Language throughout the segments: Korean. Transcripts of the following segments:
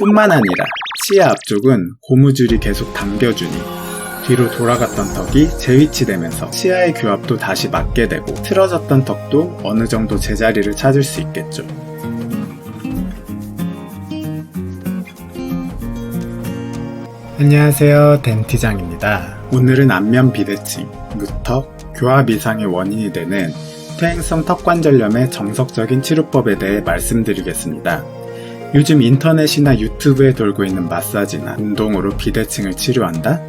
뿐만 아니라 치아 앞쪽은 고무줄이 계속 당겨주니 뒤로 돌아갔던 턱이 재위치되면서 치아의 교합도 다시 맞게 되고 틀어졌던 턱도 어느 정도 제자리를 찾을 수 있겠죠. 안녕하세요, 덴티장입니다. 오늘은 안면 비대칭, 무턱, 교합 이상의 원인이 되는 퇴행성 턱관절염의 정석적인 치료법에 대해 말씀드리겠습니다. 요즘 인터넷이나 유튜브에 돌고 있는 마사지나 운동으로 비대칭을 치료한다?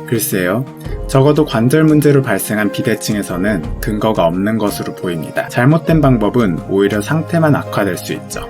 글쎄요, 적어도 관절 문제로 발생한 비대칭에서는 근거가 없는 것으로 보입니다. 잘못된 방법은 오히려 상태만 악화될 수 있죠.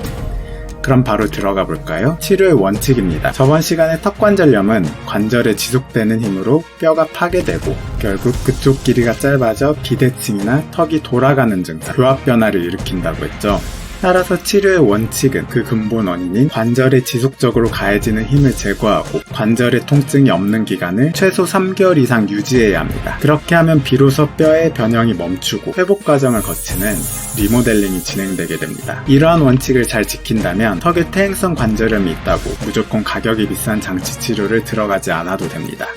그럼 바로 들어가 볼까요? 치료의 원칙입니다. 저번 시간에 턱관절염은 관절에 지속되는 힘으로 뼈가 파괴되고 결국 그쪽 길이가 짧아져 비대칭이나 턱이 돌아가는 증상, 교합 변화를 일으킨다고 했죠. 따라서 치료의 원칙은 그 근본 원인인 관절에 지속적으로 가해지는 힘을 제거하고 관절의 통증이 없는 기간을 최소 3개월 이상 유지해야 합니다. 그렇게 하면 비로소 뼈의 변형이 멈추고 회복 과정을 거치는 리모델링이 진행되게 됩니다. 이러한 원칙을 잘 지킨다면 턱에 퇴행성 관절염이 있다고 무조건 가격이 비싼 장치 치료를 들어가지 않아도 됩니다.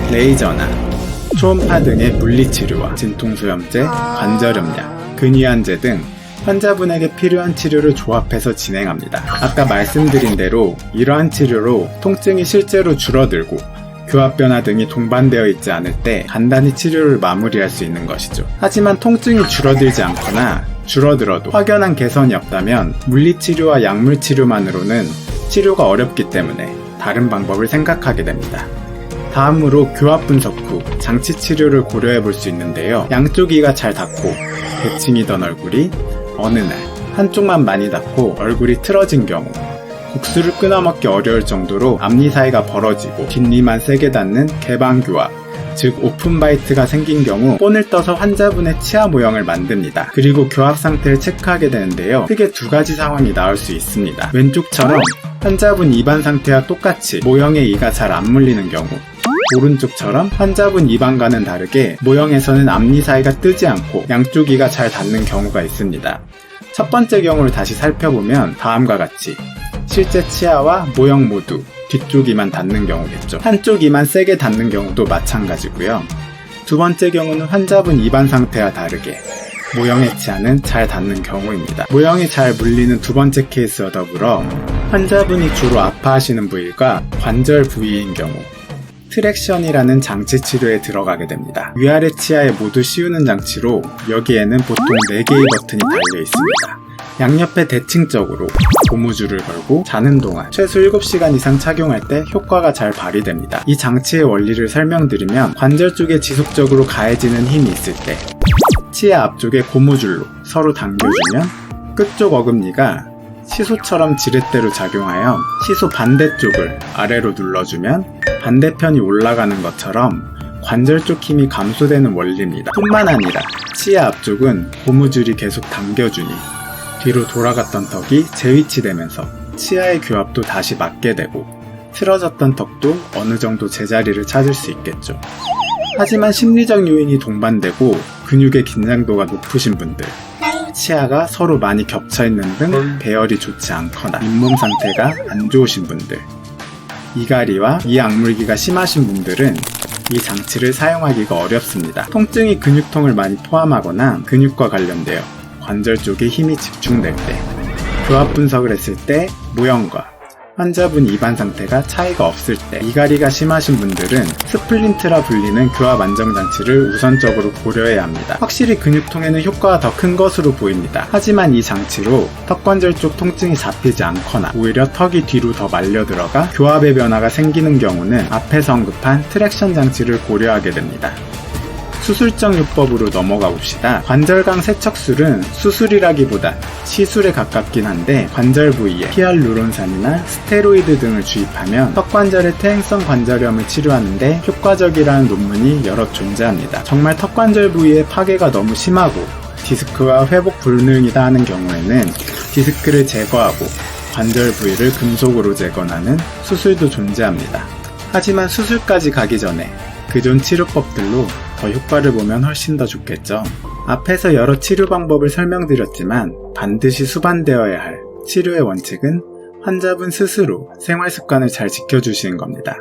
레이저나 초음파 등의 물리치료와 진통소염제, 관절염약, 근위안제 등 환자분에게 필요한 치료를 조합해서 진행합니다. 아까 말씀드린 대로 이러한 치료로 통증이 실제로 줄어들고 교합 변화 등이 동반되어 있지 않을 때 간단히 치료를 마무리할 수 있는 것이죠. 하지만 통증이 줄어들지 않거나 줄어들어도 확연한 개선이 없다면 물리치료와 약물치료만으로는 치료가 어렵기 때문에 다른 방법을 생각하게 됩니다. 다음으로 교합 분석 후 장치 치료를 고려해 볼 수 있는데요. 양쪽 이가 잘 닿고 대칭이던 얼굴이 어느 날 한쪽만 많이 닿고 얼굴이 틀어진 경우, 국수를 끊어먹기 어려울 정도로 앞니 사이가 벌어지고 뒷니만 세게 닿는 개방교합, 즉 오픈바이트가 생긴 경우 본을 떠서 환자분의 치아 모형을 만듭니다. 그리고 교합 상태를 체크하게 되는데요. 크게 두 가지 상황이 나올 수 있습니다. 왼쪽처럼 환자분 입안 상태와 똑같이 모형의 이가 잘 안 물리는 경우, 오른쪽처럼 환자분 입안과는 다르게 모형에서는 앞니 사이가 뜨지 않고 양쪽 이가 잘 닿는 경우가 있습니다. 첫 번째 경우를 다시 살펴보면 다음과 같이 실제 치아와 모형 모두 뒤쪽 이만 닿는 경우겠죠. 한쪽 이만 세게 닿는 경우도 마찬가지고요. 두 번째 경우는 환자분 입안 상태와 다르게 모형의 치아는 잘 닿는 경우입니다. 모형이 잘 물리는 두 번째 케이스와 더불어 환자분이 주로 아파하시는 부위가 관절 부위인 경우 트랙션이라는 장치 치료에 들어가게 됩니다. 위아래 치아에 모두 씌우는 장치로 여기에는 보통 4개의 버튼이 달려 있습니다. 양옆에 대칭적으로 고무줄을 걸고 자는 동안 최소 7시간 이상 착용할 때 효과가 잘 발휘됩니다. 이 장치의 원리를 설명드리면 관절 쪽에 지속적으로 가해지는 힘이 있을 때 치아 앞쪽에 고무줄로 서로 당겨주면 끝쪽 어금니가 시소처럼 지렛대로 작용하여 시소 반대쪽을 아래로 눌러주면 반대편이 올라가는 것처럼 관절 쪽 힘이 감소되는 원리입니다. 뿐만 아니라 치아 앞쪽은 고무줄이 계속 당겨주니 뒤로 돌아갔던 턱이 재위치되면서 치아의 교합도 다시 맞게 되고 틀어졌던 턱도 어느 정도 제자리를 찾을 수 있겠죠. 하지만 심리적 요인이 동반되고 근육의 긴장도가 높으신 분들, 치아가 서로 많이 겹쳐있는 등 배열이 좋지 않거나 잇몸 상태가 안 좋으신 분들, 이갈이와 이악물기가 심하신 분들은 이 장치를 사용하기가 어렵습니다. 통증이 근육통을 많이 포함하거나 근육과 관련되어 관절 쪽에 힘이 집중될 때, 교합 분석을 했을 때 모형과 환자분 입안 상태가 차이가 없을 때, 이갈이가 심하신 분들은 스플린트라 불리는 교합 안정장치를 우선적으로 고려해야 합니다. 확실히 근육통에는 효과가 더 큰 것으로 보입니다. 하지만 이 장치로 턱관절 쪽 통증이 잡히지 않거나 오히려 턱이 뒤로 더 말려 들어가 교합의 변화가 생기는 경우는 앞에서 언급한 트랙션 장치를 고려하게 됩니다. 수술적 요법으로 넘어가 봅시다. 관절강 세척술은 수술이라기보다 시술에 가깝긴 한데 관절 부위에 히알루론산이나 스테로이드 등을 주입하면 턱관절의 퇴행성 관절염을 치료하는데 효과적이라는 논문이 여러 존재합니다. 정말 턱관절 부위의 파괴가 너무 심하고 디스크와 회복 불능이다 하는 경우에는 디스크를 제거하고 관절 부위를 금속으로 재건하는 수술도 존재합니다. 하지만 수술까지 가기 전에 그전 치료법들로 더 효과를 보면 훨씬 더 좋겠죠. 앞에서 여러 치료 방법을 설명드렸지만 반드시 수반되어야 할 치료의 원칙은 환자분 스스로 생활 습관을 잘 지켜주시는 겁니다.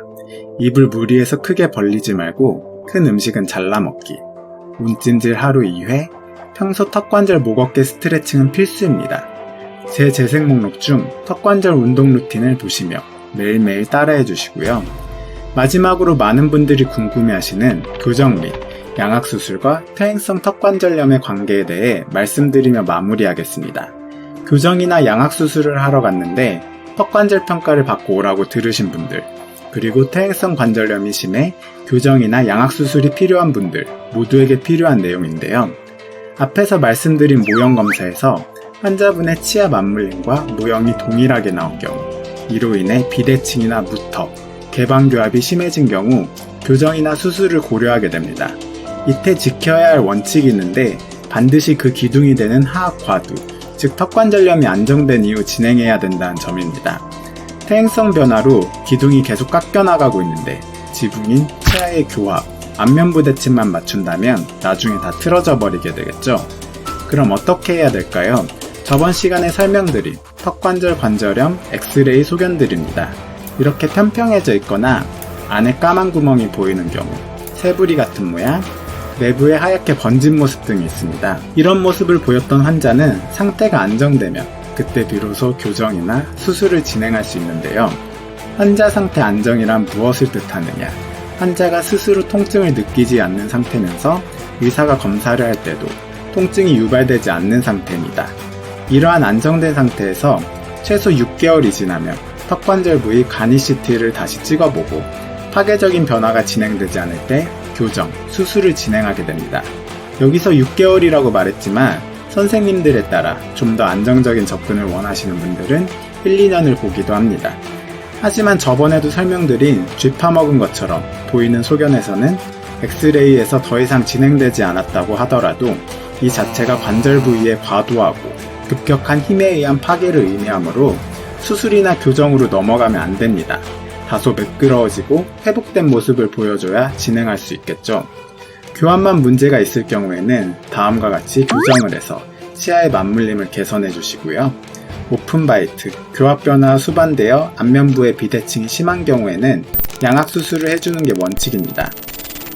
입을 무리해서 크게 벌리지 말고 큰 음식은 잘라 먹기, 문찜질 하루 2회, 평소 턱관절 목어깨 스트레칭은 필수입니다. 제 재생 목록 중 턱관절 운동 루틴을 보시며 매일매일 따라해 주시고요. 마지막으로 많은 분들이 궁금해하시는 교정 및 양악수술과 퇴행성 턱관절염의 관계에 대해 말씀드리며 마무리하겠습니다. 교정이나 양악수술을 하러 갔는데 턱관절 평가를 받고 오라고 들으신 분들, 그리고 퇴행성 관절염이 심해 교정이나 양악수술이 필요한 분들 모두에게 필요한 내용인데요. 앞에서 말씀드린 모형 검사에서 환자분의 치아 맞물림과 모형이 동일하게 나온 경우, 이로 인해 비대칭이나 무턱, 개방교합이 심해진 경우 교정이나 수술을 고려하게 됩니다. 이때 지켜야 할 원칙이 있는데 반드시 그 기둥이 되는 하악 과두, 즉 턱관절염이 안정된 이후 진행해야 된다는 점입니다. 퇴행성 변화로 기둥이 계속 깎여나가고 있는데 지붕인 치아의 교합, 안면부대칭만 맞춘다면 나중에 다 틀어져 버리게 되겠죠. 그럼 어떻게 해야 될까요? 저번 시간에 설명드린 턱관절 관절염 엑스레이 소견들입니다. 이렇게 평평해져 있거나 안에 까만 구멍이 보이는 경우, 새부리 같은 모양, 내부에 하얗게 번진 모습 등이 있습니다. 이런 모습을 보였던 환자는 상태가 안정되면 그때 비로소 교정이나 수술을 진행할 수 있는데요. 환자 상태 안정이란 무엇을 뜻하느냐? 환자가 스스로 통증을 느끼지 않는 상태면서 의사가 검사를 할 때도 통증이 유발되지 않는 상태입니다. 이러한 안정된 상태에서 최소 6개월이 지나면 턱관절 부위 간이 CT를 다시 찍어보고 파괴적인 변화가 진행되지 않을 때 교정, 수술을 진행하게 됩니다. 여기서 6개월이라고 말했지만 선생님들에 따라 좀 더 안정적인 접근을 원하시는 분들은 1, 2년을 보기도 합니다. 하지만 저번에도 설명드린 쥐 파먹은 것처럼 보이는 소견에서는 엑스레이에서 더 이상 진행되지 않았다고 하더라도 이 자체가 관절 부위에 과도하고 급격한 힘에 의한 파괴를 의미하므로 수술이나 교정으로 넘어가면 안 됩니다. 다소 매끄러워지고 회복된 모습을 보여줘야 진행할 수 있겠죠. 교합만 문제가 있을 경우에는 다음과 같이 교정을 해서 치아의 맞물림을 개선해 주시고요. 오픈바이트, 교합 변화와 수반되어 안면부의 비대칭이 심한 경우에는 양악수술을 해주는 게 원칙입니다.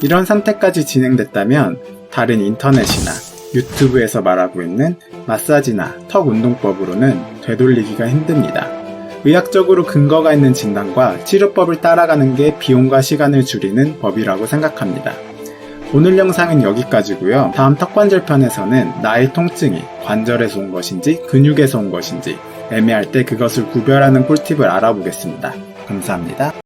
이런 상태까지 진행됐다면 다른 인터넷이나 유튜브에서 말하고 있는 마사지나 턱 운동법으로는 되돌리기가 힘듭니다. 의학적으로 근거가 있는 진단과 치료법을 따라가는 게 비용과 시간을 줄이는 법이라고 생각합니다. 오늘 영상은 여기까지고요. 다음 턱관절 편에서는 나의 통증이 관절에서 온 것인지 근육에서 온 것인지 애매할 때 그것을 구별하는 꿀팁을 알아보겠습니다. 감사합니다.